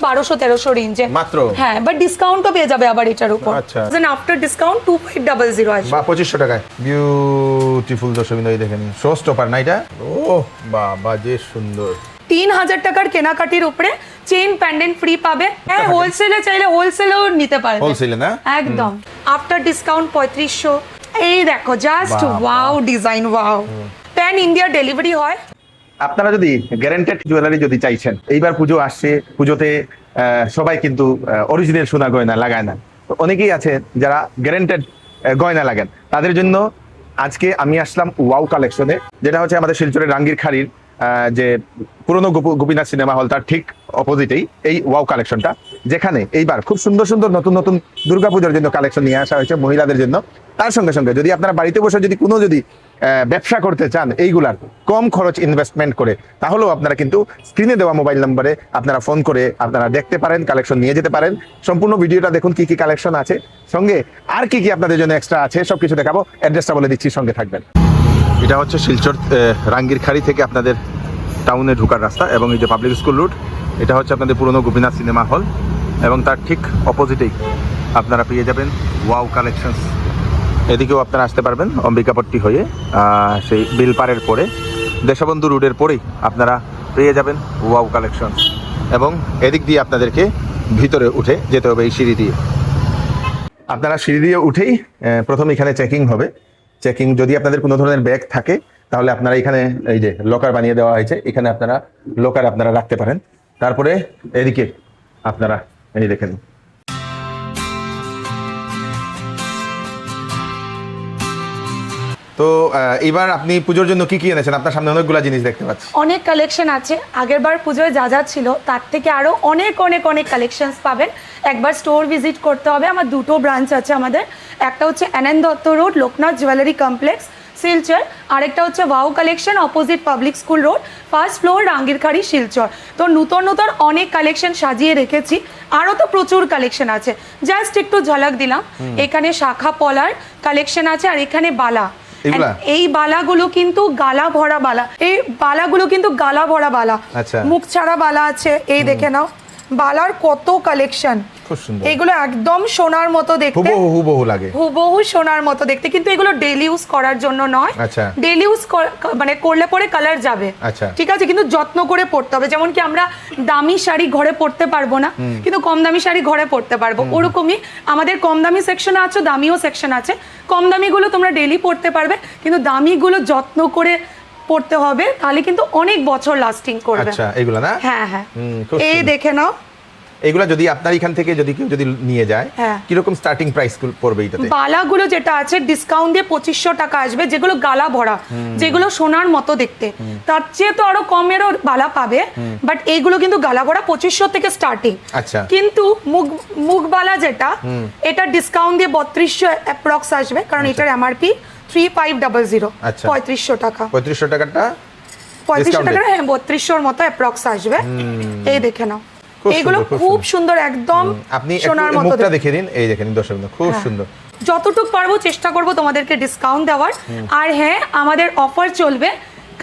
1200-1300 রেঞ্জে মাত্র। হ্যাঁ, বাট ডিসকাউন্টও পেয়ে যাবে আবার এটার উপর। আচ্ছা, দেন আফটার ডিসকাউন্ট 2500 আসবে বা 2500 টাকায়। বিউটিফুল দর্শকবৃন্দ, এই দেখেন শো স্টপার না এটা? ও বাবা, যে সুন্দর। 3000 টাকার কেনাকাটির উপরে চেইন প্যান্ডেন্ট ফ্রি পাবে। হ্যাঁ, হোলসেলে চাইলে হোলসেলেও নিতে পারবে। হোলসেলে না? একদম। After discount 3500। এই দেখো just wow design, wow. Pan India delivery হয়। আপনারা যদি গ্যারান্টেড জুয়েলারি যদি চাইছেন, এইবার পুজো আসছে, পুজোতে সবাই কিন্তু অরিজিনাল সোনা গয়না লাগায় না। তো অনেকেই আছে যারা গ্যারান্টেড গয়না লাগান, তাদের জন্য আজকে আমি আসলাম ওয়াও কালেকশনে, যেটা হচ্ছে আমাদের শিলচরের রাঙ্গির খাড়ির যে পুরনো গোপীনাথ সিনেমা হল, তার ঠিক অপোজিটেই এই ওয়াও কালেকশনটা, যেখানে এইবার খুব সুন্দর সুন্দর নতুন নতুন দুর্গাপূজার জন্য কালেকশন নিয়ে আসা হয়েছে মহিলাদের জন্য। তার সঙ্গে সঙ্গে যদি আপনারা বাড়িতে বসে যদি কোনো ব্যবসা করতে চান এইগুলার কম খরচ ইনভেস্টমেন্ট করে, তাহলেও আপনারা কিন্তু স্ক্রিনে দেওয়া মোবাইল নম্বরে আপনারা ফোন করে আপনারা দেখতে পারেন, কালেকশন নিয়ে যেতে পারেন। সম্পূর্ণ ভিডিওটা দেখুন কি কি কালেকশন আছে, সঙ্গে আর কি কি আপনাদের জন্য এক্সট্রা আছে সবকিছু দেখাবো। অ্যাড্রেসটা বলে দিচ্ছি, সঙ্গে থাকবেন। এটা হচ্ছে শিলচর রাঙ্গির খাড়ি থেকে আপনাদের টাউনে ঢোকার রাস্তা, এবং এই যে পাবলিক স্কুল রুট, এটা হচ্ছে আপনাদের পুরনো গোপীনাথ সিনেমা হল, এবং তার ঠিক অপোজিটেই আপনারা পেয়ে যাবেন ওয়াও কালেকশনস। এদিকেও আপনারা আসতে পারবেন অম্বিকাপট্টি হয়ে, সেই বিলপাড়ের পরে দেশবন্ধু রোডের পরেই আপনারা পেয়ে যাবেন ওয়াও কালেকশনস। এবং এদিক দিয়ে আপনাদেরকে ভিতরে উঠে যেতে হবে এই সিঁড়ি দিয়ে। আপনারা সিঁড়ি দিয়ে উঠেই প্রথম এখানে চেকিং হবে। চেকিং যদি আপনাদের কোনো ধরনের ব্যাগ থাকে, তাহলে আপনারা এখানে এই যে লকার বানিয়ে দেওয়া হয়েছে, এখানে আপনারা লকার আপনারা রাখতে পারেন। তারপরে এদিকে আপনারা এই দেখেন, তো এবার আপনি পুজোর জন্য কি কি এনেছেন? আপনার সামনে অনেকগুলো জিনিস দেখতে পাচ্ছি। অনেক কালেকশন আছে। আগেরবার পুজোয় যা যা ছিল তার থেকে আরো অনেক অনেক অনেক কালেকশনস পাবেন। একবার স্টোর ভিজিট করতে হবে। আমার দুটো ব্রাঞ্চ আছে আমাদের, একটা হচ্ছে NN Dutta road Loknath jewellery complex Silchar, আরেকটা হচ্ছে wow collection opposite public school road, first floor Rangirkhari Silchar. তো নতুন নতুন অনেক কালেকশন সাজিয়ে রেখেছি, আরও তো প্রচুর কালেকশন আছে, জাস্ট একটু ঝলক দিলাম। এখানে শাখা পলার কালেকশন আছে, আর এখানে বালা। এই বালাগুলো কিন্তু গালা ভরা বালা, এই বালাগুলো কিন্তু গালা ভরা বালা, মুখ ছাড়া বালা আছে। এই দেখে নাও বালার কত কালেকশন, এগুলো একদম সোনার মতো দেখতে, হুবহু লাগে, হুবহু সোনার মতো দেখতে। কিন্তু এগুলো ডেইলি ইউজ করার জন্য নয়, ডেইলি ইউজ মানে করলে পরে কালার যাবে, ঠিক আছে, কিন্তু যত্ন করে পড়তে হবে। যেমন কি আমরা দামি শাড়ি ঘরে পরতে পারবো না, কিন্তু কম দামি শাড়ি ঘরে পরতে পারবো, ওরকমই আমাদের কম দামি সেকশন আছে, দামিও সেকশন আছে। কম দামিগুলো তোমরা ডেইলি পরতে পারবে, কিন্তু দামিগুলো যত্ন করে পড়তে হবে, তাহলে কিন্তু অনেক বছর লাস্টিং করবে। আচ্ছা, এগুলো না? হ্যাঁ হ্যাঁ, এই দেখে নাও। এগুলা যদি আপনার এখান থেকে যদি কেউ যদি নিয়ে যায়, কিরকম স্টার্টিং প্রাইস পড়বে এটাতে? বালাগুলো যেটা আছে ডিসকাউন্ট দিয়ে 2500 টাকা আসবে, যেগুলো গালা ভরা, যেগুলো সোনার মতো দেখতে, তার চেয়ে তো আরো কমেরও বালা পাবে, বাট এইগুলো কিন্তু গালা ভরা 2500 থেকে স্টার্টিং। আচ্ছা, কিন্তু মুখ বালা যেটা, এটা ডিসকাউন্ট দিয়ে 3200 অ্যাপ্রক্স আসবে, কারণ এটার এমআরপি 3500। 3500 টাকা, 3500 টাকাটা 3500 টাকা, হ্যাঁ 3200 মতো অ্যাপ্রক্স আসবে। এই দেখে নাও, এগুলো খুব সুন্দর, একদম আপনি সোনার মতো। মুখটা দেখে দিন, এই দেখেন দর্শক, খুব সুন্দর। যতটুকু পারবো চেষ্টা করব তোমাদেরকে ডিসকাউন্ট দেওয়ার। আর হ্যাঁ, আমাদের অফার চলবে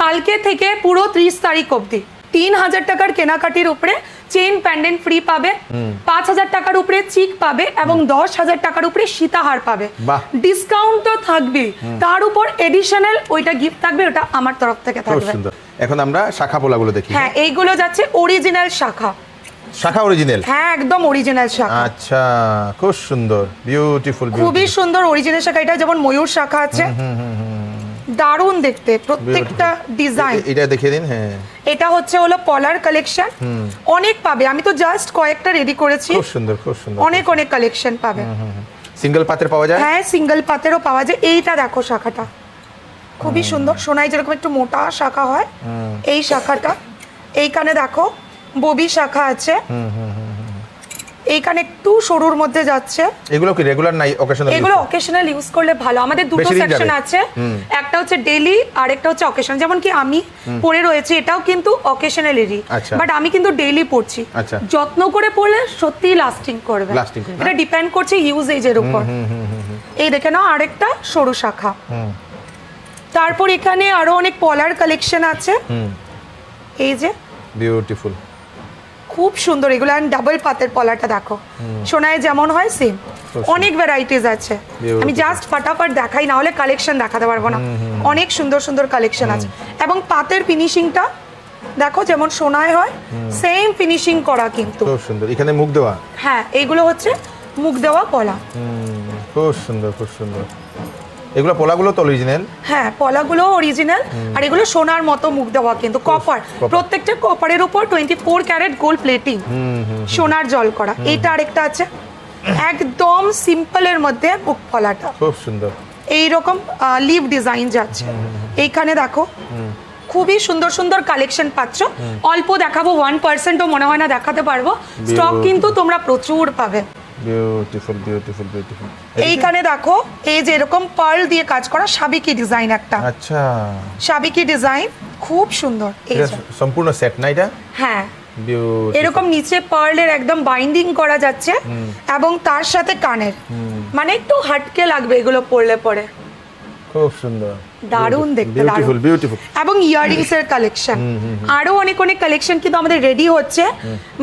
কালকে থেকে পুরো 30 তারিখ অবধি। 3000 টাকার কেনাকাটির উপরে চেইন প্যান্ডেন্ট ফ্রি পাবে, 5000 টাকার উপরে চিক পাবে, এবং 10000 টাকার উপরে সীতাহার পাবে। ডিসকাউন্ট তো থাকবে, তার উপর এডিশনাল ওইটা গিফট থাকবে, ওটা আমার তরফ থেকে থাকবে। এখন আমরা শাখা পোলাগুলো দেখি। হ্যাঁ, এইগুলো যাচ্ছে অরিজিনাল শাখা। শাখা অরিজিনাল? হ্যাঁ, একদম অরিজিনাল শাখা। আচ্ছা, খুব সুন্দর, বিউটিফুল, খুবই সুন্দর অরিজিনাল শাখা। এটা যেমন ময়ূর শাখা আছে, দারুণ দেখতে প্রত্যেকটা ডিজাইন। এটা দেখিয়ে দিন। হ্যাঁ, এটা হচ্ছে হলো পলার কালেকশন, অনেক পাবে। আমি তো জাস্ট কয়েকটা রেডি করেছি, খুব সুন্দর, খুব সুন্দর, অনেক অনেক কালেকশন পাবে। সিঙ্গেল পাতের পাওয়া যায়? হ্যাঁ, সিঙ্গেল পাতেরও পাওয়া যায়। এইটা দেখো শাখাটা খুবই সুন্দর, সোনাই যেরকম একটু মোটা শাখা হয়, এই শাখাটা। এইখানে দেখো ববি শাখা আছে, এইখানে একটু সরুর মধ্যে যাচ্ছে। এগুলো কি রেগুলার নাই অকেশনাল? এগুলো অকেশনাল ইউজ করলে ভালো। আমাদের দুটো সেকশন আছে, একটা হচ্ছে ডেইলি আর একটা হচ্ছে অকেশন। যেমন কি আমি পরে রয়েছে, এটাও কিন্তু অকেশনালেরই, বাট আমি কিন্তু ডেইলি পরছি। যত্ন করে পরলে সত্যিই লাস্টিং করবে, এটা ডিপেন্ড করছে ইউজেজের উপর। এই দেখে নাও আরেকটা সরু শাখা। তারপর এখানে আরো অনেক পলার কালেকশন আছে, এই যে বিউটিফুল, খুব সুন্দর এগুলো। অ্যান্ড ডাবল পাতের পলাটা দেখো, সোনায় যেমন হয় সেম, অনেক ভ্যারাইটিস আছে। আমি জাস্ট ফাটাফাট দেখাই, না হলে কালেকশন দেখাতে পারবো না। অনেক সুন্দর সুন্দর কালেকশন আছে। এবং পাতের ফিনিশিংটা দেখো যেমন সোনায় হয় সেম ফিনিশিং করা কিন্তু। খুব সুন্দর, এখানে মুখ দেওয়া। হ্যাঁ, এইগুলো হচ্ছে মুখ দেওয়া পলা। খুব সুন্দর, খুব সুন্দর। এগুলো পলাগুলো তো অরিজিনাল? হ্যাঁ, পলাগুলো অরিজিনাল। আর এগুলো সোনার মতো মুখ দেওয়া কিন্তু, কপার, প্রত্যেকটা কপারের উপর 24 ক্যারেট গোল্ড প্লেটিং, সোনার জল করা। এইটা আরেকটা আছে একদম সিম্পলের মধ্যে মুখ পলাটা, খুব সুন্দর। এইরকম লিভ ডিজাইন যাচ্ছে। এইখানে দেখো খুবই সুন্দর সুন্দর কালেকশন পাচ্ছ। অল্প দেখাবো, 1%ও মনে হয় না দেখাতে পারবো। স্টক কিন্তু তোমরা প্রচুর পাবে। Beautiful, beautiful, beautiful. এইখানে দেখো এই যে এরকম পার্ল দিয়ে কাজ করা সাবিকি ডিজাইন, একটা আচ্ছা সাবিকি ডিজাইন, খুব সুন্দর। এই এটা যে সম্পূর্ণ সেট না এটা? হ্যাঁ, বিউটিফুল। এরকম নিচে পার্লের একদম বাইন্ডিং করা যাচ্ছে এবং তার সাথে কানের, মানে একটু হাটকে লাগবে এগুলো পরলে পরে। খুব সুন্দর, দারুণ দেখতে, বিউটিফুল, বিউটিফুল। এবং ইয়াররিংস এর কালেকশন আরো অনেক অনেক কালেকশন কিন্তু আমাদের রেডি হচ্ছে,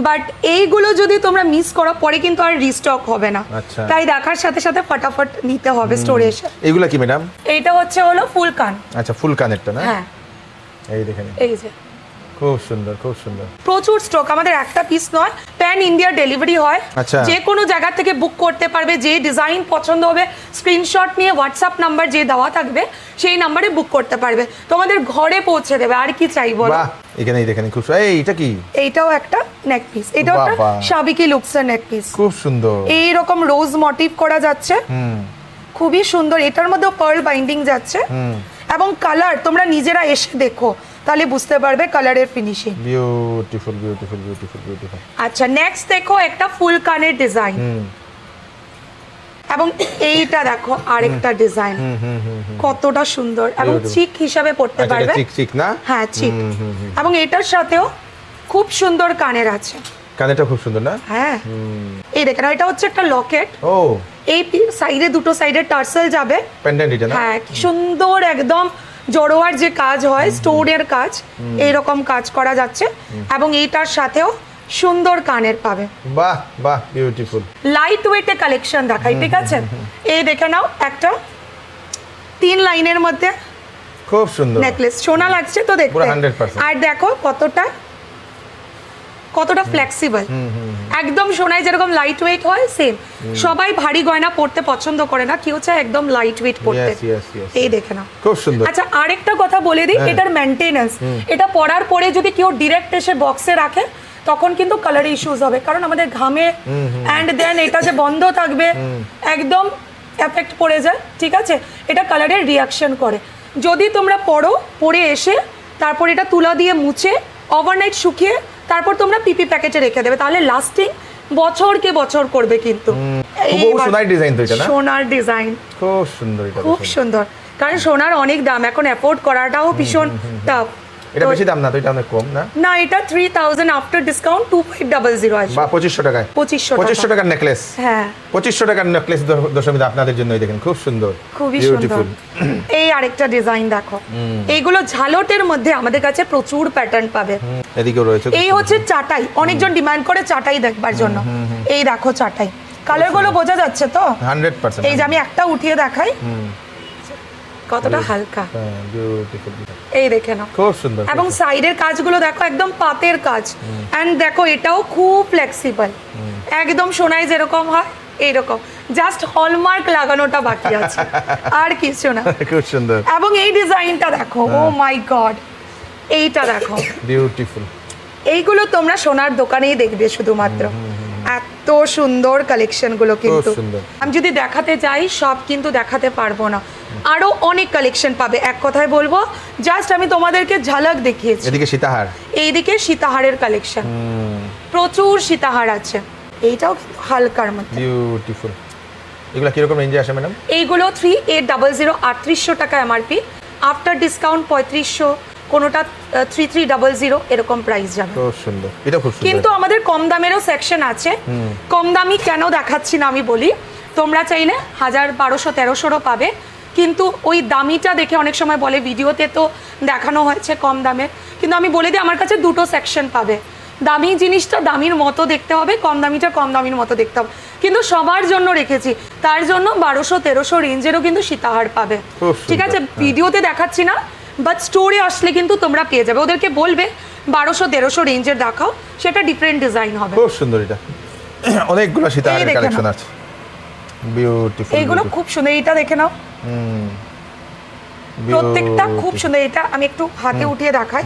বাট এইগুলো যদি তোমরা মিস করো পরে কিন্তু আর রিস্টক হবে না। আচ্ছা। তাই দেখার সাথে সাথে ফটাফট নিতে হবে স্টোরে এসে। এগুলা কি ম্যাডাম? এইটা হলো ফুল কান। আচ্ছা, ফুল কানেরটা না? হ্যাঁ, এই দেখেন, এই যে খুব সুন্দর, খুব সুন্দর। প্রচুর স্টক, আমাদের একটা পিস নয়, প্যান ইন্ডিয়া ডেলিভারি হয়। আচ্ছা। যে কোনো জায়গা থেকে বুক করতে পারবে, যে ডিজাইন পছন্দ হবে স্ক্রিনশট নিয়ে হোয়াটসঅ্যাপ নাম্বার যে দেওয়া থাকবে সেই নাম্বারে বুক করতে পারবে, তোমাদের ঘরে পৌঁছে দেবে। আর কি চাই বলো? বাহ, এখানে দেখেন খুব সুন্দর। এই এটা কি? এইটাও একটা নেক পিস, এটাও একটা বাহ, বাহ। সাবিকি লুকসের নেক পিস, খুব সুন্দর। এইরকম রোজ মোটিভ করা যাচ্ছে, খুবই সুন্দর। এটার মধ্যেও পার্ল বাইন্ডিং যাচ্ছে এবং কালার তোমরা নিজেরা এসে দেখো, তাহলে বুঝতে পারবে কালারের finishing. Beautiful, beautiful, beautiful, beautiful. আচ্ছা, নেক্সট দেখো একটা ফুল কানের ডিজাইন, এবং এইটা দেখো আরেকটা ডিজাইন, কতটা সুন্দর এবং চিক হিসাবে পড়তে আচ্ছা, পারবে। এটা চিক, চিক না? হ্যাঁ, চিক। এবং এটার সাথেও খুব সুন্দর কানের আছে। কানেরটা খুব সুন্দর না? হ্যাঁ, এই দেখেন, এটা হচ্ছে একটা লকেট। ও, এই সাইডে দুটো সাইডে টার্সেল যাবে। পেন্ডেন্ট এটা না? হ্যাঁ, কি সুন্দর একদম জড়োয়ার যে কাজ হয়, স্টোনের কাজ, এইরকম কাজ করা যাচ্ছে। এবং এইটার সাথেও সুন্দর কানের পাবে। বাহ, বাহ, বিউটিফুল। লাইট ওয়েটে কালেকশন দেখাই, ঠিক আছে? এই দেখে নাও, একটা 3 লাইনের মধ্যে খুব সুন্দর নেকলেস, সোনা লাগছে তো দেখতে। পুরো 100%। আর দেখো কতটা ফ্লেক্সিবল, একদম সোনায় যেরকম লাইট ওয়েট হয় সেম। সবাই ভারী গয়না পরতে পছন্দ করে না, কি হচ্ছে একদম লাইট ওয়েট পরতে। Yes, yes, yes, এই yes. দেখে নাও, খুব সুন্দর। আচ্ছা, আরেকটা কথা বলে দিই, এটার মেইনটেনেন্স, এটা পরার পরে যদি কেউ ডিরেক্ট এসে বক্সে রাখে তখন কিন্তু কালার ইস্যুজ হবে, কারণ আমাদের ঘামে অ্যান্ড দেন এটা যে বন্ধ থাকবে একদম এফেক্ট পড়ে যায়, ঠিক আছে? এটা কালারের রিয়াকশন করে। যদি তোমরা পরে এসে তারপর এটা তুলা দিয়ে মুছে ওভারনাইট শুকিয়ে তারপর তোমরা পিপি প্যাকেটে রেখে দেবে, তাহলে লাস্টিং বছরকে বছর করবে কিন্তু। খুব সোনার ডিজাইন তো এটা না? সোনার ডিজাইন খুব সুন্দর, এটা খুব সুন্দর, কারণ সোনার অনেক দাম, এখন অ্যাফোর্ড করাটাও ভীষণ টাফ। এটা বেশি দাম না তো? এটা অনেক কম না? না, এটা 3000 আফটার ডিসকাউন্ট 2500 আসবে। বা 2500 টাকায়? 2500 টাকার নেকলেস। হ্যাঁ, 2500 টাকার নেকলেস দশমীতে আপনাদের জন্যই দেখেন, খুব সুন্দর, খুবই সুন্দর। এই আরেকটা ডিজাইন দেখো, এইগুলো ঝালটের মধ্যে আমাদের কাছে প্রচুর প্যাটার্ন পাবে। এদিকেও রয়েছে। এই হচ্ছে চাটাই, অনেকজন ডিমান্ড করে চাটাই দেখবার জন্য। এই দেখো চাটাই, কালারগুলো বোঝা যাচ্ছে তো? 100%। এই যে আমি একটা উঠিয়ে দেখাই, কতটা হালকা, বিউটিফুল। এই দেখে নাও, খুব সুন্দর। এবং সাইডের কাজগুলো দেখো একদম পাতের কাজ, এন্ড দেখো এটাও খুব ফ্লেক্সিবল, একদম সোনায় যেরকম হয় এইরকম, জাস্ট হলমার্ক লাগানোটা বাকি আছে, আর কিছু না। খুব সুন্দর। এবং এই ডিজাইনটা দেখো, ও মাই গড, এইটা দেখো, বিউটিফুল। এইগুলো তোমরা সোনার দোকানেই দেখবে শুধুমাত্র, এত সুন্দর কালেকশনগুলো কিন্তু। আমি যদি দেখাতে যাই সব কিন্তু দেখাতে পারবো না, আরো অনেক কালেকশন পাবে। এক কথায় বলবো, জাস্ট আমি তোমাদেরকে ঝলক দেখিয়েছি। এদিকে সীতাহার, এইদিকে সীতাহারের কালেকশন, প্রচুর সীতাহার আছে। এইটাও কিন্তু হালকার মধ্যে, বিউটিফুল। এগুলো কিরকম রেঞ্জে আসে ম্যাডাম? এইগুলো 3800 3800 টাকা এমআরপি, আফটার ডিসকাউন্ট 3500, কোনোটা 3300 এরকম প্রাইস যাবে। খুব সুন্দর, এটা খুব সুন্দর। কিন্তু আমাদের কম দামেরও সেকশন আছে। কম দামি কেন দেখাচ্ছি না আমি বলি, তোমরা চাইলে 1000 1200 1300 পাবে, কিন্তু ওই দামিটা দেখে অনেক সময় বলে ভিডিওতে তো দেখানো হয়েছে কম দামের, কিন্তু আমি বলে দিই আমার কাছে দুটো সেকশন পাবে। দামি জিনিসটা দামির মতো দেখতে হবে, কম দামিটা কম দামির মতো দেখতে হবে, কিন্তু সবার জন্য রেখেছি। তার জন্য 1200-1300 রেঞ্জেরও কিন্তু সীতাহার পাবে। খুব সুন্দর, ঠিক আছে, ভিডিওতে দেখাচ্ছি না, বাট স্টোরে আসলে কিন্তু তোমরা পেয়ে যাবে। ওদেরকে বলবে 1200-1300 রেঞ্জের দেখাও, সেটা ডিফারেন্ট ডিজাইন হবে। খুব সুন্দর, এটা অনেকগুলো সীতাহারের দেখে কালেকশন নাও। আছে, বিউটিফুল। এইগুলো খুব সুন্দর, এইটা দেখে নাও, প্রত্যেকটা খুব সুন্দর। এটা আমি একটু হাতে উঠিয়ে দেখাই,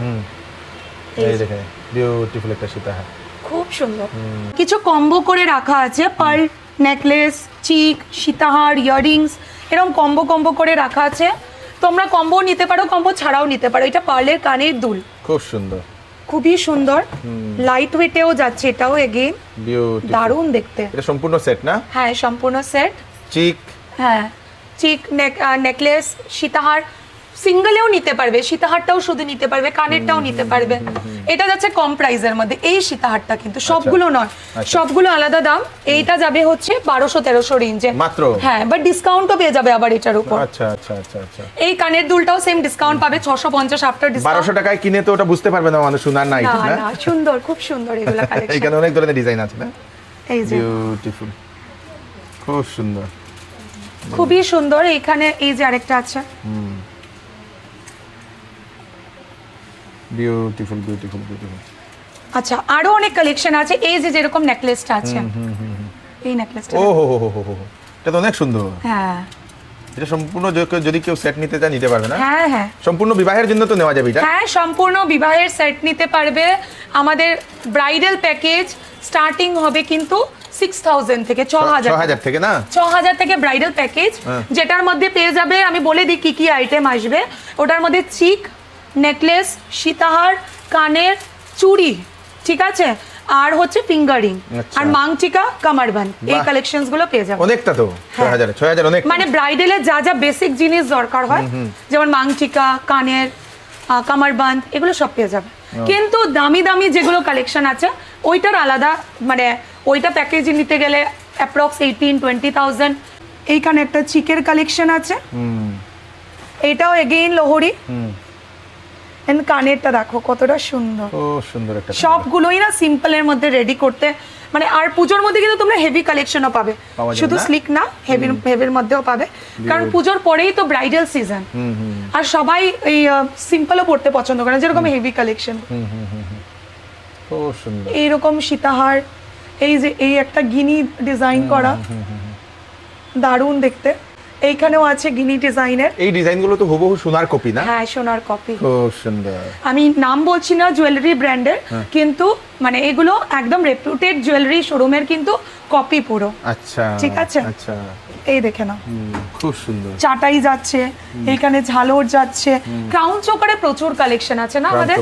এই দেখেন বিউটিফুল একটা সীতাহার, খুব সুন্দর। কিছু কম্বো করে রাখা আছে, পার্ল নেকলেস, চিক, সীতাহার, ইয়াররিংস, এরকম কম্বো করে রাখা আছে। তোমরা কম্বো নিতে পারো, কম্বো ছাড়াও নিতে পারো। এটা পার্লের কানের দুল, খুব সুন্দর, খুবই সুন্দর, লাইট ওয়েটেও যাচ্ছে। এটাও এগেইন বিউটিফুল, দারুণ দেখতে। এটা সম্পূর্ণ সেট না? হ্যাঁ, সম্পূর্ণ সেট। চিক, হ্যাঁ, চিক, নেকলেস, সীতাহার সিঙ্গেলেও নিতে পারবে, সীতাহারটাও শুধু নিতে পারবে, কানেরটাও নিতে পারবে। এটা যাচ্ছে কম প্রাইসের মধ্যে। এই সীতাহারটা কিন্তু সবগুলো নয়, সবগুলো আলাদা দাম। এইটা যাবে হচ্ছে 1200-1300 রেঞ্জে মাত্র। হ্যাঁ, বাট ডিসকাউন্টও পেয়ে যাবে আবার এটার উপর। আচ্ছা আচ্ছা আচ্ছা আচ্ছা। এই কানের দুলটাও সেম ডিসকাউন্ট পাবে, 650 আফটার ডিসকাউন্ট। 1200 টাকায় কিনে তো ওটা বুঝতে পারবে না মানুষ, সোনার নাই না না। না, সুন্দর, খুব সুন্দর এগুলো কালেকশন। এখানে অনেক ধরনের ডিজাইন আছে না? এই যে বিউটিফুল, খুব সুন্দর, খুবই সুন্দর। এইখানে এই যে আরেকটা আছে, বিউটিফুল বিউটিফুল বিউটিফুল। আচ্ছা, আরো অনেক কালেকশন আছে। এই যে যেরকম নেকলেসটা আছে, এই নেকলেসটা, ও হো হো হো হো, এটা তো অনেক সুন্দর। হ্যাঁ এটা সম্পূর্ণ যদি কেউ সেট নিতে চায় নিতে পারবে না? হ্যাঁ হ্যাঁ সম্পূর্ণ বিবাহের জন্য তো নেওয়া যাবে এটা? হ্যাঁ, সম্পূর্ণ বিবাহের সেট নিতে পারবে। আমাদের ব্রাইডাল প্যাকেজ স্টার্টিং হবে কিন্তু 6000 থেকে, 6000 থেকে না? 6000 থেকে ব্রাইডাল প্যাকেজ, যেটার মধ্যে পেয়ে যাবে, আমি বলে দিই কি কি আইটেম আসবে। ওটার মধ্যে চিক, নেকলেস, সীতাহার, কানের, চুড়ি, ঠিক আছে, আর হচ্ছে ফিঙ্গারিং, আচ্ছা। আর মাংটিকা, কামারবান, এই বাহ। কালেকশনস গুলো পেয়ে যাবে। অনেকটা তো, 6000 অনেক। মানে ব্রাইডালের যা যা বেসিক জিনিস দরকার হয়, যেমন মাংটিকা, কানের, কামারবান্দ, এগুলো সব পেয়ে যাবে। কিন্তু দামি দামি যেগুলো কালেকশন আছে ওইটার আলাদা, মানে ওইটা প্যাকেজ নিতে গেলে অ্যাপ্রক্স 18-20,000। এইখানে একটা চিকের কালেকশন আছে, এইটাও এগেইন লোহরি। এন্ড কানেরটা দেখো কতটা সুন্দর, ও সুন্দর একটা। সবগুলোই না সিম্পলের মধ্যে রেডি করতে, মানে আর পুজোর মধ্যে কিন্তু তোমরা হেভি কালেকশনও পাবে, পাওয়া যাবে শুধু না? স্লিক না, হেভির মধ্যেও পাবে, কারণ পুজোর পরেই তো ব্রাইডাল সিজন, আর সবাই এই সিম্পলও পড়তে পছন্দ করে না, যেরকম হেভি কালেকশন। ও সুন্দর, এইরকম সীতাহার, এই যে এই একটা গিনি ডিজাইন করা, দারুণ দেখতে। এইখানেও আছে গিনি ডিজাইনের। এই ডিজাইনগুলো তো হুবহু সোনার কপি না? হ্যাঁ, সোনার কপি। খুব সুন্দর। আমি নাম বলছি না জুয়েলারি ব্র্যান্ডের, কিন্তু মানে এগুলো একদম রেপুটেড জুয়েলারি শোরুমের কিন্তু কপি পুরো। আচ্ছা, ঠিক আছে। আচ্ছা, এই দেখে নাও, খুব সুন্দর। চাটাই যাচ্ছে, এইখানে ঝালর যাচ্ছে, ক্রাউন চোকারে প্রচুর কালেকশন আছে না আমাদের।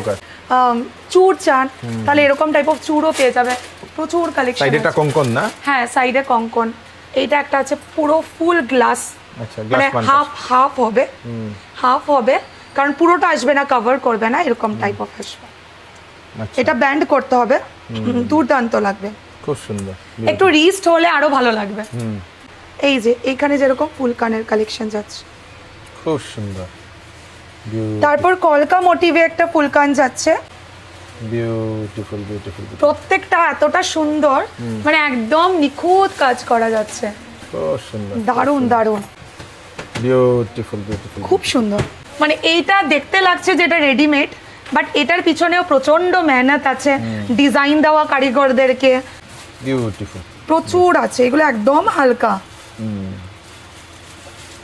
চূড় চান তাহলে এরকম টাইপ অফ চূড়ও পেয়ে যাবে, প্রচুর কালেকশন। সাইডেটা কঙ্কন না? হ্যাঁ, সাইডে কঙ্কন। এইটা একটা আছে পুরো ফুল গ্লাস, আচ্ছা, মানে গ্লাস হাফ হবে, হাফ হবে, কারণ পুরোটা আসবে না, কভার করবে না, এরকম টাইপ অফ আসবে। আচ্ছা, এটা ব্যান্ড করতে হবে, দুর্দান্ত লাগবে। খুব সুন্দর। একটু রিস্ট হলে আরো ভালো লাগবে। এই যে এইখানে যেরকম ফুলকানের কালেকশন যাচ্ছে, খুব সুন্দর। তারপর কলকা মোটিভে একটা ফুলকান যাচ্ছে, বিউটিফুল বিউটিফুল। প্রত্যেকটা এতটা সুন্দর, মানে একদম নিখুঁত কাজ করা যাচ্ছে, খুব সুন্দর, দারুণ দারুণ, বিউটিফুল বিউটিফুল, খুব সুন্দর। মানে এইটা দেখতে লাগছে যেটা রেডিমেড, বাট এটার পিছনেও প্রচন্ড মেহনত আছে, ডিজাইন দেওয়া কারিগরদেরকে, বিউটিফুল প্রচুর আছে। এগুলো একদম হালকা,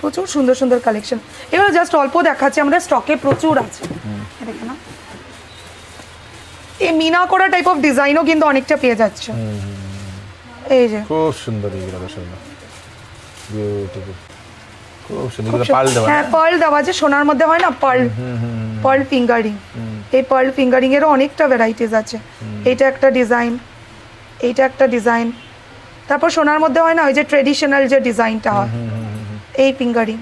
প্রচুর সুন্দর সুন্দর কালেকশন। এগুলো জাস্ট অল্প দেখাচ্ছে, আমাদের স্টকে প্রচুর আছে। দেখে না, এই মিনা করা টাইপ অফ ডিজাইনও কিন্তু অনেকটা পেয়ে যাচ্ছে। এই যে খুব সুন্দর, এইগুলো সুন্দর, বিউটিফুল, খুব সুন্দর। পার্ল দেওয়া, হ্যাঁ, পার্ল দেওয়া, যে সোনার মধ্যে হয় না পার্ল, পার্ল ফিঙ্গারিং। এই পার্ল ফিঙ্গারিং এরও অনেকটা ভ্যারাইটিস আছে। এইটা একটা ডিজাইন, এইটা একটা ডিজাইন, তারপর সোনার মধ্যে হয় না ওই যে ট্রেডিশনাল যে ডিজাইনটা হয়, এই ফিঙ্গারিং,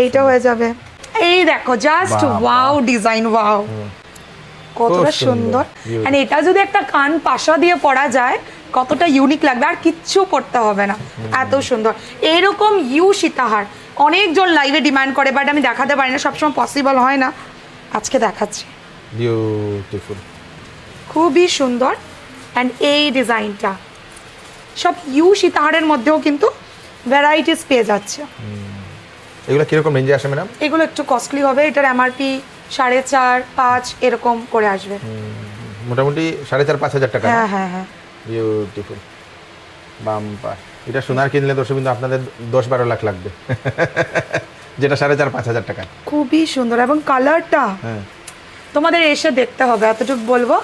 এইটা হয়ে যাবে। এই দেখো জাস্ট ওয়াও ডিজাইন, ওয়াও কতটা সুন্দর। আর এটা যদি একটা কান পাশা দিয়ে পরা যায় কতটা ইউনিক লাগবে, আর কিচ্ছু পড়তে হবে না, এত সুন্দর। এরকম সীতাহার অনেকজন লাইভে ডিমান্ড করে, বাট আমি দেখাতে পারি না, সবসময় পসিবল হয় না, আজকে দেখাচ্ছি। বিউটিফুল, খুবই সুন্দর। অ্যান্ড এই ডিজাইনটা সব ইউ সীতাহারের মধ্যেও কিন্তু ভ্যারাইটিস পেয়ে যাচ্ছে। এগুলো কিরকম রেঞ্জে আসে ম্যাডাম? এগুলো একটু কস্টলি হবে, এটার এমআরপি 4.5-5 এরকম করে আসবে। মোটামুটি 4,500-5,000 টাকা। হ্যাঁ হ্যাঁ হ্যাঁ, বিউটিফুল বাম্পার। এটা সোনার কিনলে দর্শক কিন্তু আপনাদের 10-12 লাখ লাগবে, যেটা 4,500-5,000 টাকা। খুবই সুন্দর এবং কালারটা হ্যাঁ, তোমাদের এসে দেখতে হবে, এতটুকু বলবো।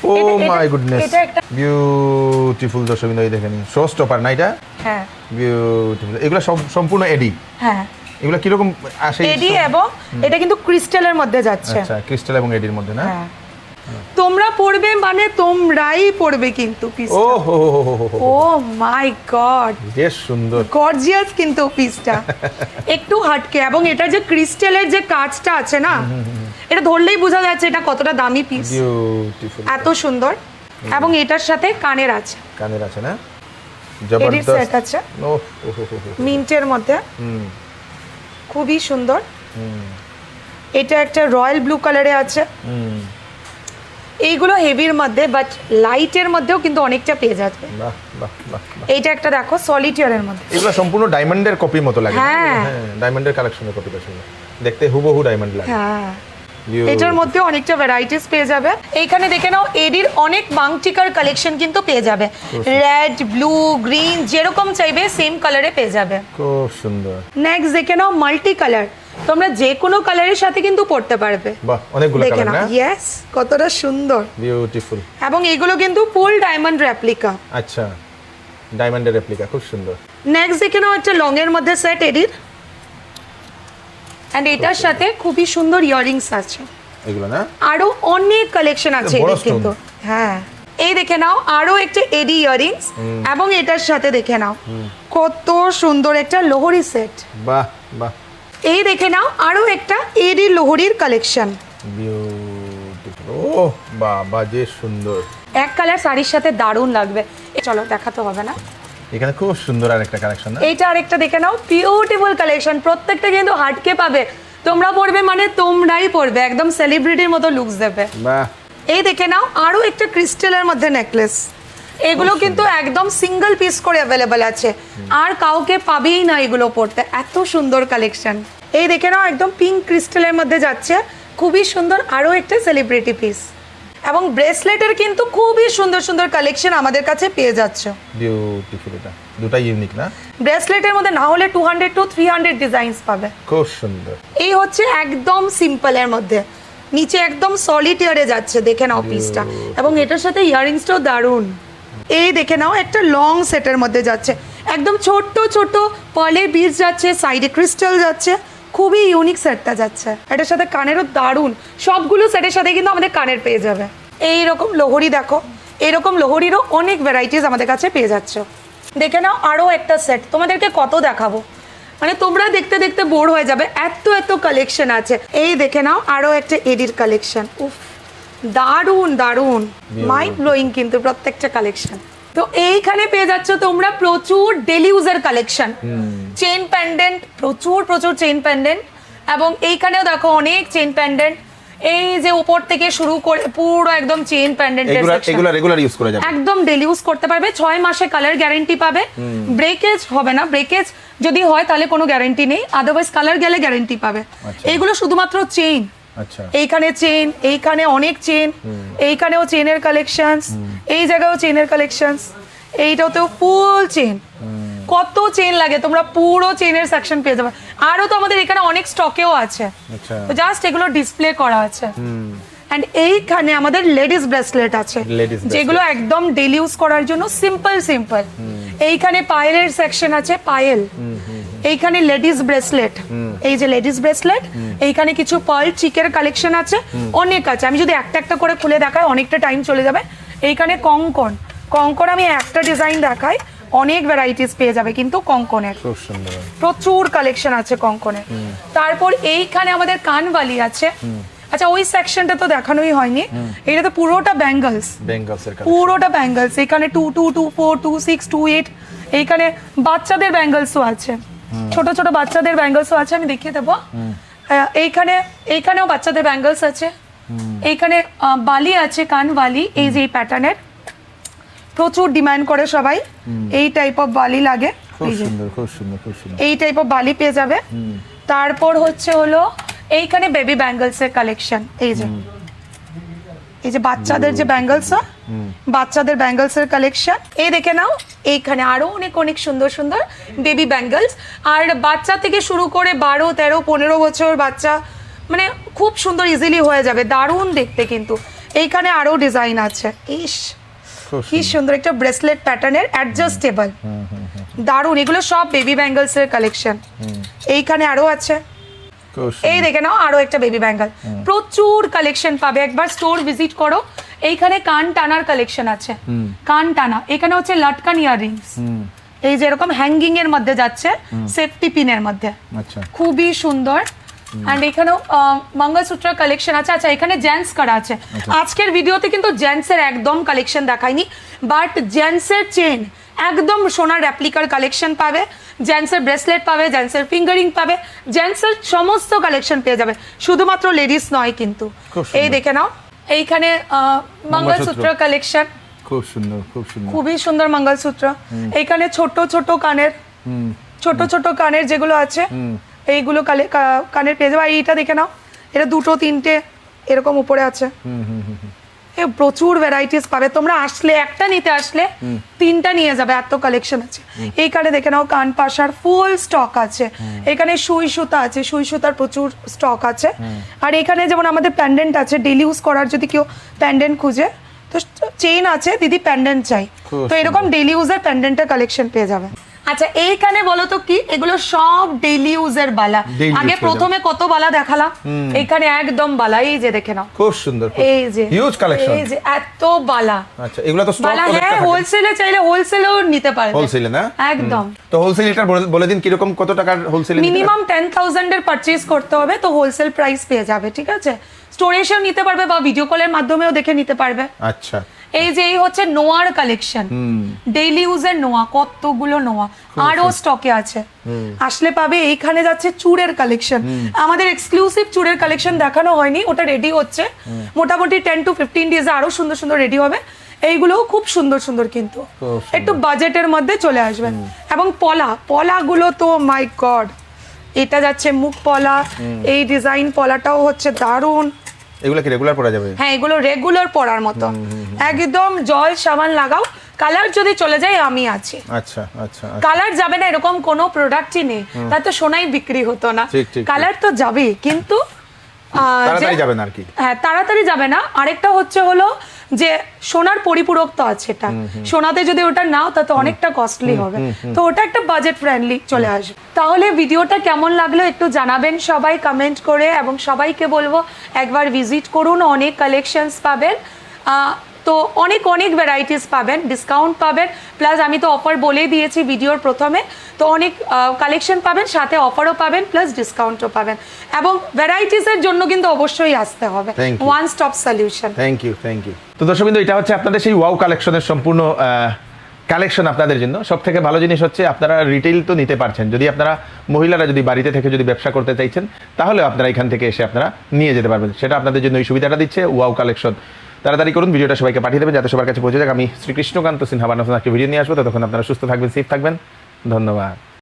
ও এটা- মাই গুডনেস, এটা একটা বিউটিফুল দর্শক বিন্দু, এই দেখেন শো স্টপার না এটা? হ্যাঁ বিউটিফুল। এগুলো সব সম্পূর্ণ এডি। হ্যাঁ এগুলো কিরকম আসে? এডি এবং এটা কিন্তু ক্রিস্টালের মধ্যে যাচ্ছে। আচ্ছা, ক্রিস্টাল এবং এডির মধ্যে না? হ্যাঁ, তোমরা পড়বে মানে তোমরাই পড়বে কিন্তু পিসটা। ও হো হো হো হো, ও মাই গড, বেশ সুন্দর। গর্জিয়াস কিন্তু পিসটা একটু হাটকে, এবং এটা যে ক্রিস্টালের যে কাজটা আছে না, এটা ধরলেই বোঝা যাচ্ছে এটা কতটা দামি পিস। বিউটিফুল, এত সুন্দর। এবং এটার সাথে কানের আছে, কানের আছে না? এডির সেট জবরদস্ত। আছে ও হো হো হো, মিন্টের মধ্যে, হুম খুবই সুন্দর। হুম এটা একটা রয়্যাল ব্লু কালারে আছে। হুম, এইগুলো হেভির মধ্যে, বাট লাইটের মধ্যেও কিন্তু অনেকটা পেয়ে যাবে। বাহ বাহ বাহ বাহ। এইটা একটা দেখো সলিটিয়ারের মধ্যে। এগুলো সম্পূর্ণ ডায়মন্ডের কপি মতো লাগে। হ্যাঁ। ডায়মন্ডের কালেকশনের কপিটা শুনে দেখতে হুবহু ডায়মন্ড লাগে। হ্যাঁ, এটার মধ্যে অনেকটা ভ্যারাইটিস পেয়ে যাবে। এইখানে দেখে নাও এডির অনেক বাংটিকার কালেকশন কিন্তু পেয়ে যাবে, রেড ব্লু গ্রিন যেরকম চাইবে সেম কালারে পেয়ে যাবে। খুব সুন্দর। নেক্সট দেখে নাও মাল্টি কালার, তোমরা যে কোনো কালারের সাথে কিন্তু পড়তে পারবে। বাহ, অনেকগুলো দেখে কালার নাও, না? ইয়েস, কতটা সুন্দর। বিউটিফুল। এবং এগুলো কিন্তু ফুল ডায়মন্ড রেপ্লিকা। আচ্ছা, ডায়মন্ডের রেপ্লিকা, খুব সুন্দর। নেক্সট দেখে নাও একটা লং এর মধ্যে সেট এডির, এন্ড এটার সাথে খুবই সুন্দর ইয়াররিংস আছে। এগুলো না? আরো অনেক কালেকশন আছে বড় এডির কিন্তু। হ্যাঁ, এই দেখে নাও আরো একটা এডি ইয়াররিংস, এবং এটার সাথে দেখে নাও কত সুন্দর একটা লোহরি সেট। বাহ বাহ, এই দেখে নাও আরো একটা এডি লোহরির কালেকশন। বিউটিফুল। ও বাবা, যে সুন্দর। এক কালার শাড়ির সাথে দারুণ লাগবে। চলো, দেখাতে হবে না। এখানে খুব সুন্দর আরেকটা কালেকশন না? এইটা আরেকটা দেখে নাও, বিউটিফুল কালেকশন। প্রত্যেকটা কিন্তু হাটকে পাবে, তোমরা পড়বে মানে তোমরাই পড়বে, একদম সেলিব্রিটির মতো লুকস দেবে। বাহ, এই দেখে নাও আরো একটা ক্রিস্টালের মধ্যে নেকলেস। এগুলো কিন্তু একদম সিঙ্গেল পিস করে অ্যাভেলেবেল আছে, আর কাউকে পাবেই না এগুলো পড়তে, এত সুন্দর কালেকশন। এই দেখে নাও একদম পিঙ্ক ক্রিস্টালের মধ্যে যাচ্ছে, খুবই সুন্দর, আরো একটা সেলিব্রিটি পিস। এবং ব্রেসলেটের কিন্তু খুবই সুন্দর সুন্দর কালেকশন আমাদের কাছে পেয়ে যাচ্ছ। বিউটিফুল। এটা দুটাই ইউনিক না? ব্রেসলেটের মধ্যে না হলে 200 to 300 ডিজাইনস পাবে। খুব সুন্দর। এই হচ্ছে একদম সিম্পলের মধ্যে, নিচে একদম সলিটিয়ারে যাচ্ছে, দেখে নাও পিসটা। এবং এটার সাথে ইয়াররিংসটাও দারুণ। এই দেখে নাও একটা লং সেটের মধ্যে যাচ্ছে, একদম ছোট্ট ছোট পার্লের বিটস যাচ্ছে, সাইডে ক্রিস্টাল যাচ্ছে, খুবই ইউনিক সেটটা যাচ্ছে। এটার সাথে কানেরও দারুণ, সবগুলো সেটের সাথে কিন্তু আমাদের কানের পেয়ে যাবে। এই রকম লোহরি দেখো, এরকম লোহরিরও অনেক ভ্যারাইটিস আমাদের কাছে পেয়ে যাচ্ছ। দেখে নাও আরও একটা সেট, তোমাদেরকে কত দেখাবো, মানে তোমরা দেখতে দেখতে বোর হয়ে যাবে, এত এত কালেকশন আছে। এই দেখে নাও আরও একটা এডির কালেকশন, উফ দারুণ দারুণ, মাইন্ড ব্লোয়িং কিন্তু প্রত্যেকটা কালেকশন। তো এইখানে পেয়ে যাচ্ছ তোমরা প্রচুর ডেলি ইউজের কালেকশন, চেইন প্যান্ডেন্ট, প্রচুর প্রচুর চেইন প্যান্ডেন্ট। এবং এইখানেও দেখো অনেক চেইন প্যান্ডেন্ট, এই যে উপর থেকে শুরু করে পুরো একদম চেইন প্যান্ডেন্টের সেকশন, এগুলো রেগুলার ইউজ করা যাবে, একদম ডেলি ইউজ করতে পারবে। 6 মাসে কালার গ্যারান্টি পাবে, ব্রেকেজ হবে না, ব্রেকেজ যদি হয় তাহলে কোনো গ্যারান্টি নেই, আদারওয়াইজ কালার গেলে গ্যারান্টি পাবে। এইগুলো শুধুমাত্র চেইন, আচ্ছা, এইখানে চেইন, এইখানে অনেক চেইন, এইখানেও চেইনের কালেকশনস, এই জায়গায়ও চেইনের জায়গায়ও, এইটাতেও ফুল চেইন। কত চেইন লাগে, তোমরা পুরো চেইনের সেকশন পেয়ে যাবে। আরো তো আমাদের এখানে অনেক স্টকেও আছে, আচ্ছা, তো জাস্ট এগুলো ডিসপ্লে করা আছে। এন্ড এইখানে আমাদের লেডিস ব্রেসলেট আছে, Ladies bracelet। যেগুলো একদম ডেলি ইউজ করার জন্য সিম্পল সিম্পল। এইখানে পায়েলের সেকশন আছে, পায়েল। এইখানে লেডিস ব্রেসলেট, এই যে লেডিস ব্রেসলেট, এইখানে কিছু পার্ল চিকের কালেকশন আছে, অনেক আছে। আমি যদি একটা একটা করে খুলে দেখাই অনেকটা টাইম চলে যাবে। এইখানে কঙ্কন, কঙ্কন আমি একটা ডিজাইন দেখাই, অনেক ভ্যারাইটিস পেয়ে যাবে কিন্তু কঙ্কনের, খুব সুন্দর, প্রচুর কালেকশন আছে কঙ্কনের। তারপর এইখানে আমাদের কানবালি আছে। আচ্ছা, ওই সেকশনটা তো দেখানোই হয়নি, এটা তো পুরোটা ব্যাঙ্গলস, বেঙ্গলসের কালেকশন, পুরোটা ব্যাঙ্গলস। এখানে 2, 2, 2, 4, 2, 6, 2, 8, এইখানে বাচ্চাদের ব্যাঙ্গলসও আছে, ছোট ছোট বাচ্চাদের ব্যাঙ্গলসও আছে, আমি দেখিয়ে দেবো। এইখানেও বাচ্চাদের ব্যাঙ্গলস আছে, এইখানে বালি আছে, কান বালি, এই যে এই প্যাটার্নের প্রচুর ডিমান্ড করে সবাই, এই টাইপ অফ বালি লাগে, খুব সুন্দর খুব সুন্দর খুব সুন্দর। এই টাইপ অফ বালি পেয়ে যাবে। তারপর হলো এইখানে বেবি ব্যাঙ্গলস এর কালেকশন, এই যে বাচ্চাদের যে ব্যাঙ্গলস হয়, বাচ্চাদের ব্যাঙ্গলস এর কালেকশন, এই দেখে নাও। এইখানে আরো অনেক অনেক সুন্দর সুন্দর বেবি ব্যাঙ্গলস, আর বাচ্চা থেকে শুরু করে 12, 13, 15 বছর বাচ্চা, মানে খুব সুন্দর ইজিলি হয়ে যাবে, দারুণ দেখতে। কিন্তু এইখানে আরো ডিজাইন আছে, ইস কি সুন্দর একটা ব্রেসলেট প্যাটার্নের অ্যাডজাস্টেবল, দারুণ। এগুলো সব বেবি ব্যাঙ্গলস এর কালেকশন। এইখানে আরো আছে, এই দেখে নাও আরো একটা বেবি ব্যাঙ্গল, প্রচুর কালেকশন পাবে, একবার স্টোর ভিজিট করো। এইখানে কান টানার কালেকশন আছে, কান টানা। এখানে হচ্ছে লটকান ইয়াররিংস, এই যে এরকম হ্যাঙ্গিং এর মধ্যে যাচ্ছে, সেফটি পিনের মধ্যে, খুবই সুন্দর। এন্ড এখানেও মঙ্গলসূত্র কালেকশন আছে। আচ্ছা, এখানে জেন্টস করা আছে। আজকের ভিডিওতে কিন্তু জেন্টস এর একদম কালেকশন দেখাইনি, বাট জেন্টস এর চেন একদম সোনার রেপ্লিকার কালেকশন পাবে, জেন্টসের ব্রেসলেট পাবে, জেন্টসের ফিঙ্গারিং পাবে, জেন্টসের সমস্ত কালেকশন পেয়ে যাবে, শুধুমাত্র লেডিস নয় কিন্তু। এই দেখে নাও, এইখানে মঙ্গলসূত্র কালেকশন, খুব সুন্দর খুব সুন্দর, খুবই সুন্দর মঙ্গলসূত্র। এইখানে ছোট ছোট কানের যেগুলো আছে, এইগুলো কানের পেয়ে যাবে। এইটা দেখে নাও, এটা 2, 3টে এরকম উপরে আছে, প্রচুর ভ্যারাইটিস পাবে। তোমরা আসলে একটা নিতে আসলে 3টা নিয়ে যাবে, এত কালেকশন আছে। এইখানে দেখে নাও কান পাশার ফুল স্টক আছে, এখানে সুই সুতা আছে, সুই সুতার প্রচুর স্টক আছে। আর এখানে যেমন আমাদের প্যান্ডেন্ট আছে, ডেলি ইউজ করার যদি কেউ প্যান্ডেন্ট খুঁজে, তো চেইন আছে, দিদি প্যান্ডেন্ট চাই, তো এরকম ডেলি ইউজের প্যান্ডেন্টের কালেকশন পেয়ে যাবে। আচ্ছা, এইখানে বলো তো কি, এগুলো সব ডেইলি ইউজের বালা। আগে প্রথমে কত বালা দেখালাম, এইখানে একদম বালা, এই যে দেখে নাও, খুব সুন্দর, এই যে হিউজ কালেকশন, এই যে এত বালা। আচ্ছা, এগুলো তো স্টক বালা, হ্যাঁ, হোলসেলে চাইলে হোলসেলেও নিতে পারবে, হোলসেলে না একদম। তো হোলসেল এটা বলে দিন কিরকম, কত টাকার হোলসেল? মিনিমাম 10,000 এর পারচেজ করতে হবে, তো হোলসেল প্রাইস পেয়ে যাবে, ঠিক আছে। স্টোরে এসেও নিতে পারবে বা ভিডিও কলের মাধ্যমেও দেখে নিতে পারবে। আচ্ছা, এই যে এই হচ্ছে নোয়ার কালেকশন, ডেইলি ইউজের নোয়া, কতগুলো নোয়া আরো স্টকে আছে, আসলে পাবে। এইখানে যাচ্ছে চুড়ের কালেকশন, আমাদের এক্সক্লুসিভ চুড়ের কালেকশন দেখানো হয়নি, ওটা রেডি হচ্ছে, মোটামুটি 10 to 15 ডেজে আরো সুন্দর সুন্দর রেডি হবে। এইগুলোও খুব সুন্দর সুন্দর, কিন্তু একটু বাজেটের মধ্যে চলে আসবে। এবং পলাগুলো তো মাই গড, এটা যাচ্ছে মুখ পলা, এই ডিজাইন পলাটাও হচ্ছে দারুণ। এগুলো কি রেগুলার পরা যাবে? হ্যাঁ, এগুলো রেগুলার পরার মতো, একদম জল সাবান লাগাও, কালার যদি চলে যায় আমি আছি। আচ্ছা আচ্ছা, কালার যাবে না এরকম কোনো প্রোডাক্টই নেই, তা তো সোনাই বিক্রি হতো না। কালার তো যাবেই, কিন্তু তাড়াতাড়ি যাবে না আর কি। হ্যাঁ, তাড়াতাড়ি যাবে না। আরেকটা হলো যে সোনার পরিপূরক আছে, এটা সোনাতে যদি ওটা নাও তা তো অনেকটা কস্টলি হবে, তো ওটা একটা বাজেট ফ্রেন্ডলি চলে আসবে। তাহলে ভিডিওটা কেমন লাগলো একটু জানাবেন সবাই কমেন্ট করে, এবং সবাইকে বলবো একবার ভিজিট করুন, অনেক কালেকশনস পাবেন, তো অনেক অনেক ভ্যারাইটিস পাবেন, ডিসকাউন্ট পাবেন, প্লাস আমি তো অফার বলেই দিয়েছি ভিডিওর প্রথমে, তো অনেক কালেকশন পাবেন, সাথে অফারও পাবেন, প্লাস ডিসকাউন্টও পাবেন। এবং ভ্যারাইটিসের জন্য কিন্তু অবশ্যই আসতে হবে, one stop solution. Thank you. তো দর্শকবৃন্দ, এটা হচ্ছে আপনাদের সেই ওয়াও কালেকশনের সম্পূর্ণ কালেকশন আপনাদের জন্য। সব থেকে ভালো জিনিস হচ্ছে আপনারা রিটেইল তো নিতে পারছেন, যদি আপনারা মহিলারা যদি বাড়িতে থেকে যদি ব্যবসা করতে চাইছেন, তাহলে আপনারা এখান থেকে এসে আপনারা নিয়ে যেতে পারবেন, সেটা আপনাদের জন্য এই সুবিধাটা দিচ্ছে ওয়াও কালেকশন। তাড়াতাড়ি করুন, ভিডিওটা সবাইকে পাঠিয়ে দেবেন যাতে সবার কাছে পৌঁছে যাক। আমি শ্রীকৃষ্ণকান্ত সিনহা বানাসন আজকে ভিডিও নিয়ে আসবো, ততক্ষণ আপনারা সুস্থ থাকবেন, সেফ থাকবেন, ধন্যবাদ।